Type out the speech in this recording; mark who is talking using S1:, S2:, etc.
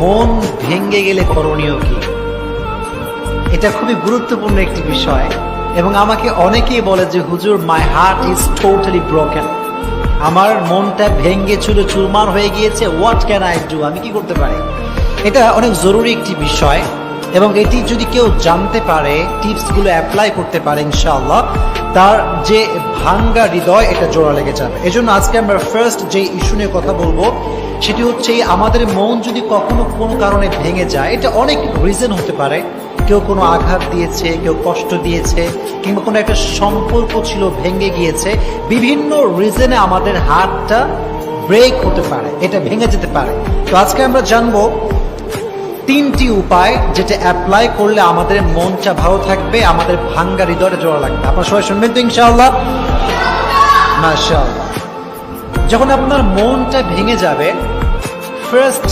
S1: মন ভেঙে গেলে করণীয় কি? এটা খুবই গুরুত্বপূর্ণ একটি বিষয় এবং আমাকে অনেকেই বলে যে হুজুর, my heart is totally broken, আমার মনটা ভেঙে চুরে চুরমার হয়ে গিয়েছে, হোয়াট ক্যান আই ডু, আমি কি করতে পারি? এটা অনেক জরুরি একটি বিষয় এবং এটি যদি কেউ জানতে পারে, টিপসগুলো অ্যাপ্লাই করতে পারে, ইনশাআল্লাহ তার যে ভাঙ্গা হৃদয় এটা জোড়া লেগে যাবে। এজন্য আজকে আমরা ফার্স্ট যে ইস্যু নিয়ে কথা বলবো সেটি হচ্ছে আমাদের মন যদি কখনো কোনো কারণে ভেঙে যায়, এটা অনেক রিজন হতে পারে। কেউ কোনো আঘাত দিয়েছে, কেউ কষ্ট দিয়েছে, কিংবা কোনো একটা সম্পর্ক ছিল ভেঙে গিয়েছে। বিভিন্ন রিজনে আমাদের হার্টটা ব্রেক হতে পারে, এটা ভেঙে যেতে পারে। তো আজকে আমরা জানবো 3টি উপায় যেটা অ্যাপ্লাই করলে আমাদের মনটা ভালো থাকবে, আমাদের ভাঙ্গা হৃদয়টা জোড়া লাগবে। আপনারা সবাই শুনবেন তো ইনশাআল্লাহ? মাশাআল্লাহ। যখন আপনার মনটা ভেঙে যাবে, ফার্স্ট